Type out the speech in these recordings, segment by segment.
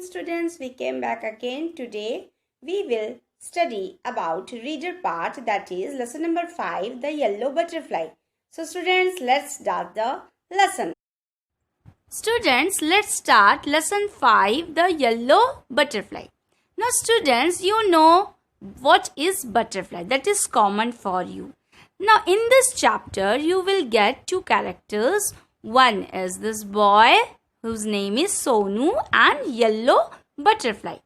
Students, we came back again. Today we will study about reader part, that is lesson number 5, the yellow butterfly. So students, let's start the lesson. Students, let's start lesson 5, the yellow butterfly. Now students, you know what is butterfly, that is common for you. Now in this chapter you will get two characters. One is this boy whose name is Sonu and yellow butterfly.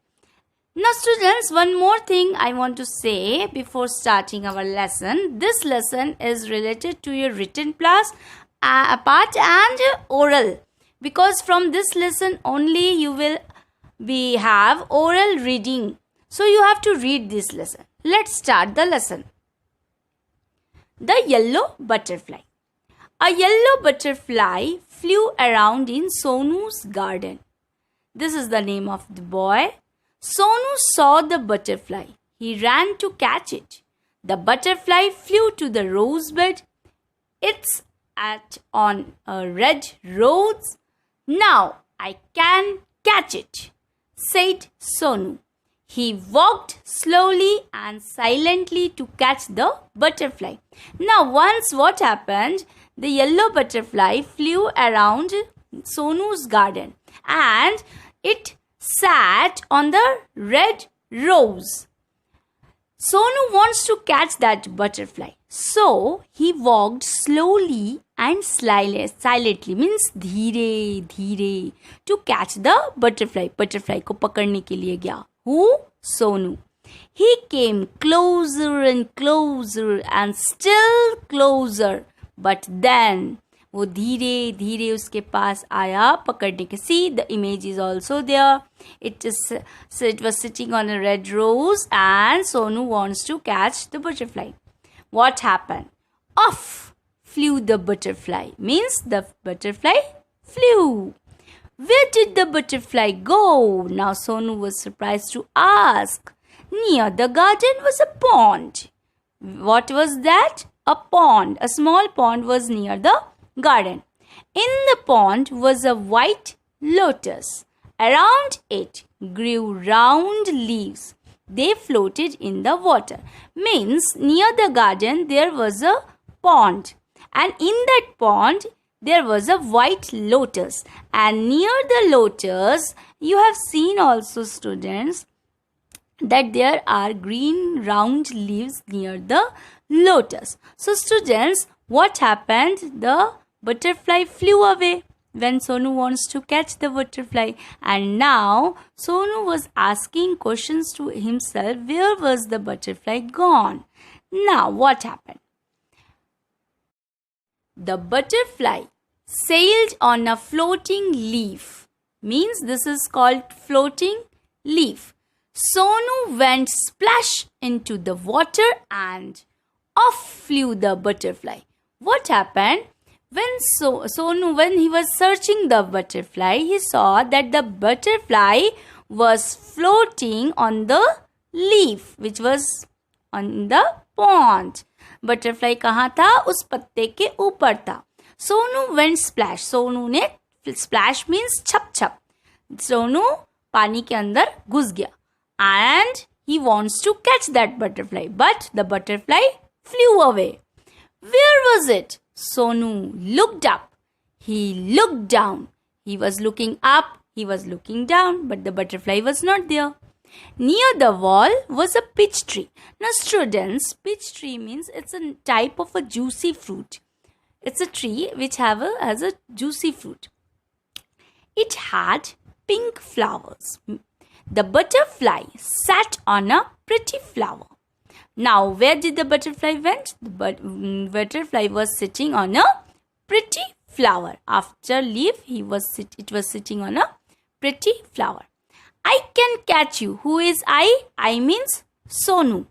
Now students, one more thing I want to say before starting our lesson. This lesson is related to your written part and oral, because from this lesson only you will have oral reading. So you have to read this lesson. Let's start the lesson. The yellow butterfly. A yellow butterfly flew around in Sonu's garden. This is the name of the boy. Sonu saw the butterfly. He ran to catch it. The butterfly flew to the rosebed. It's on a red rose. Now I can catch it, said Sonu. He walked slowly and silently to catch the butterfly. Now once what happened? The yellow butterfly flew around Sonu's garden and it sat on the red rose. Sonu wants to catch that butterfly. So he walked slowly and silently, means धीरे धीरे, to catch the butterfly. Butterfly को पकड़ने के लिए गया. Who? Sonu. He came closer and closer and still closer. But then वो धीरे धीरे उसके पास आया पकड़ने के. See, the image is also there. It was sitting on a red rose and Sonu wants to catch the butterfly. What happened? Off flew the butterfly. Means the butterfly flew. Where did the butterfly go? Now Sonu was surprised to ask. Near the garden was a pond. What was that? A pond. A small pond was near the garden. In the pond was a white lotus. Around it grew round leaves. They floated in the water. Means near the garden there was a pond. And in that pond there was a white lotus. And near the lotus, you have seen also, students, that there are green round leaves near the lotus. So students, what happened? The butterfly flew away when Sonu wants to catch the butterfly. And now Sonu was asking questions to himself, where was the butterfly gone? Now what happened? The butterfly sailed on a floating leaf. Means this is called floating leaf. Sonu went splash into the water and off flew the butterfly. What happened? When Sonu, when he was searching the butterfly, he saw that the butterfly was floating on the leaf which was on the pond. Butterfly कहाँ था? उस पत्ते के ऊपर था. Sonu went splash. Sonu ने splash means छप छप. Sonu पानी के अंदर घुस गया. And he wants to catch that butterfly. But the butterfly flew away. Where was it? Sonu looked up. He looked down. He was looking up. He was looking down. But the butterfly was not there. Near the wall was a peach tree. Now students, peach tree means it's a type of a juicy fruit. It's a tree which has a juicy fruit. It had pink flowers. The butterfly sat on a pretty flower. Now, where did the butterfly went? The butterfly was sitting on a pretty flower. After leaf, it was sitting on a pretty flower. I can catch you. Who is I? I means Sonu.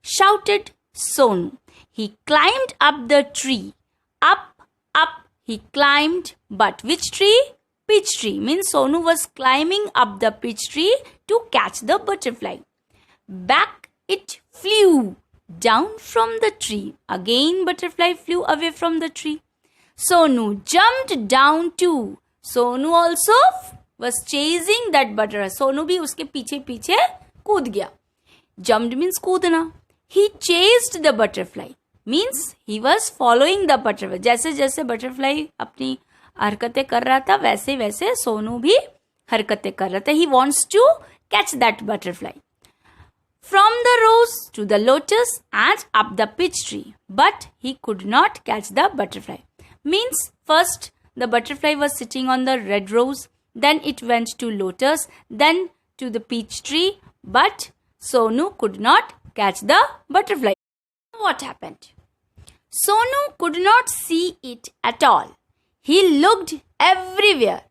Shouted Sonu. He climbed up the tree. Up, he climbed. But which tree? Peach tree. Means Sonu was climbing up the peach tree to catch the butterfly. Back it flew down from the tree. Again butterfly flew away from the tree. Sonu jumped down too. Sonu also was chasing that butterfly. Sonu भी उसके पीछे पीछे कूद गया. Jumped means कूदना. He chased the butterfly. Means he was following the butterfly. जैसे जैसे butterfly अपनी हरकतें कर रहा था वैसे वैसे सोनू भी हरकतें कर रहा था. He wants to catch that butterfly. From the rose to the lotus and up the peach tree, but he could not catch the butterfly. Means first the butterfly was sitting on the red rose, then it went to lotus, then to the peach tree, but Sonu could not catch the butterfly. What happened? Sonu could not see it at all. He looked everywhere.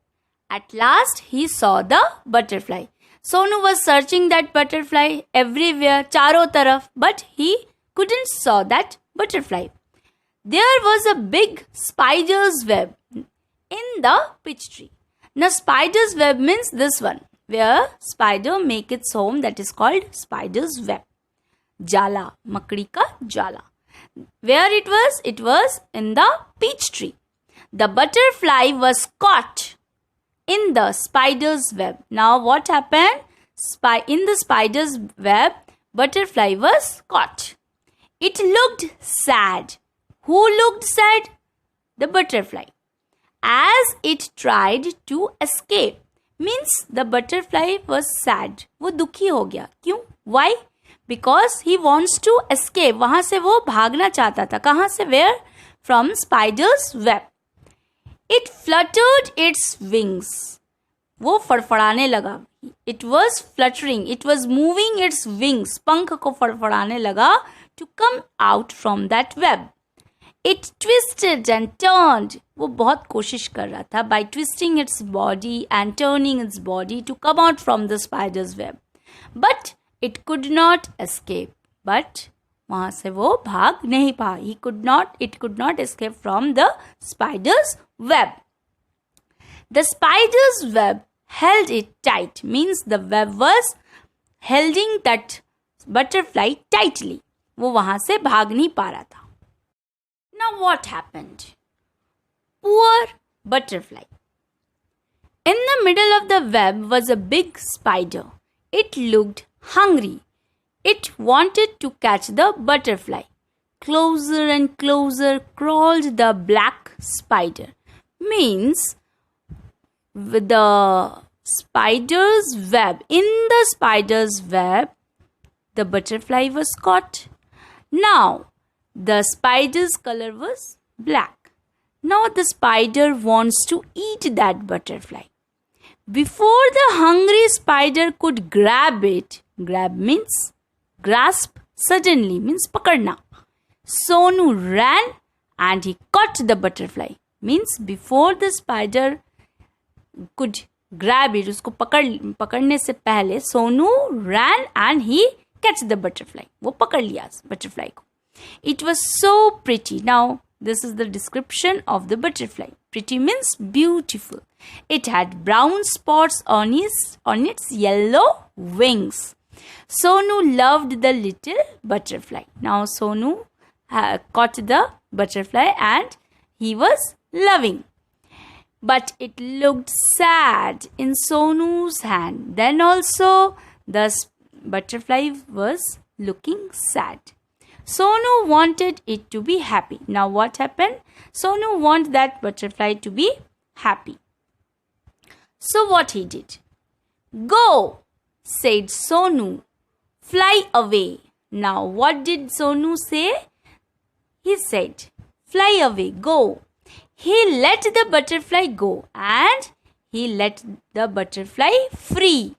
At last he saw the butterfly. Sonu was searching that butterfly everywhere, चारों तरफ, but he couldn't saw that butterfly. There was a big spider's web in the peach tree. Now spider's web means this one, where spider make its home, that is called spider's web. Jala, makdi ka jala. Where it was? It was in the peach tree. The butterfly was caught in the spider's web. Now what happened? In the spider's web, butterfly was caught. It looked sad. Who looked sad? The butterfly. As it tried to escape. Means the butterfly was sad. वो दुखी हो गया. क्यों? Why? Because he wants to escape. वहाँ से वो भागना चाहता था. कहाँ से? Where? From spider's web. It fluttered its wings. वो फड़फड़ाने लगा. It was fluttering. It was moving its wings. पंख को फड़फड़ाने लगा to come out from that web. It twisted and turned. वो बहुत कोशिश कर रहा था by twisting its body and turning its body to come out from the spider's web. But it could not escape. But वहाँ से वो भाग नहीं पाया. It could not escape from the spider's web. The spider's web held it tight. Means the web was holding that butterfly tightly. वो वहाँ से भाग नहीं पा रहा था. Now what happened? Poor butterfly. In the middle of the web was a big spider. It looked hungry. It wanted to catch the butterfly. Closer and closer crawled the black spider. Means with the spider's web. In the spider's web, the butterfly was caught. Now, the spider's color was black. Now the spider wants to eat that butterfly. Before the hungry spider could grab it, grab means grasp, suddenly means pakadna. Sonu ran and he caught the butterfly. Means before the spider could grab it, उसको पकड़ने से पहले Sonu ran and he catch the butterfly. वो पकड़ लिया butterfly को. It was so pretty. Now this is the description of the butterfly. Pretty means beautiful. It had brown spots on its yellow wings. Sonu loved the little butterfly. Now Sonu caught the butterfly and he was loving. But it looked sad in Sonu's hand. Then also the butterfly was looking sad. Sonu wanted it to be happy. Now what happened? Sonu wanted that butterfly to be happy. So what he did? Go, said Sonu. Fly away. Now what did Sonu say? He said, fly away, go. He let the butterfly go and he let the butterfly free.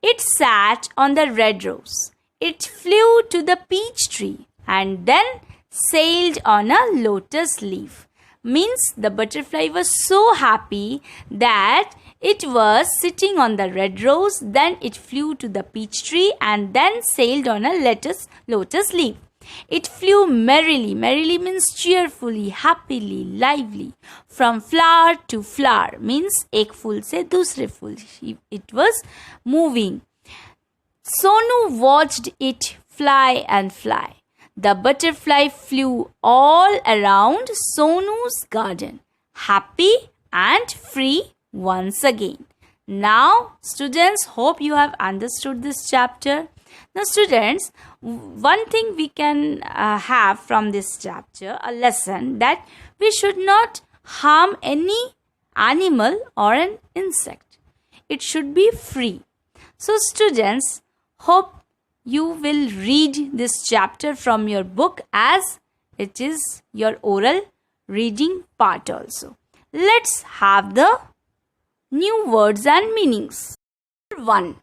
It sat on the red rose. It flew to the peach tree and then sailed on a lotus leaf. Means the butterfly was so happy that it was sitting on the red rose, then it flew to the peach tree and then sailed on a lotus leaf. It flew merrily. Merrily means cheerfully, happily, lively. From flower to flower means एक फूल से दूसरे फूल. It was moving. Sonu watched it fly and fly. The butterfly flew all around Sonu's garden, happy and free once again. Now, students, hope you have understood this chapter. Now, students, one thing we can have from this chapter, a lesson that we should not harm any animal or an insect. It should be free. So, students, hope you will read this chapter from your book as it is your oral reading part also. Let's have the new words and meanings. 1.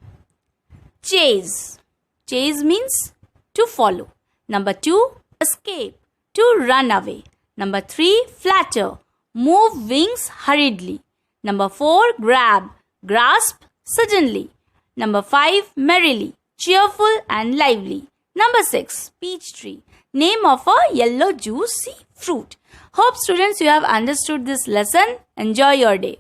Chase. Chase means to follow. Number 2. Escape. To run away. Number 3. Flatter. Move wings hurriedly. Number 4. Grab. Grasp suddenly. Number 5. Merrily. Cheerful and lively. Number 6. Peach tree. Name of a yellow juicy fruit. Hope students you have understood this lesson. Enjoy your day.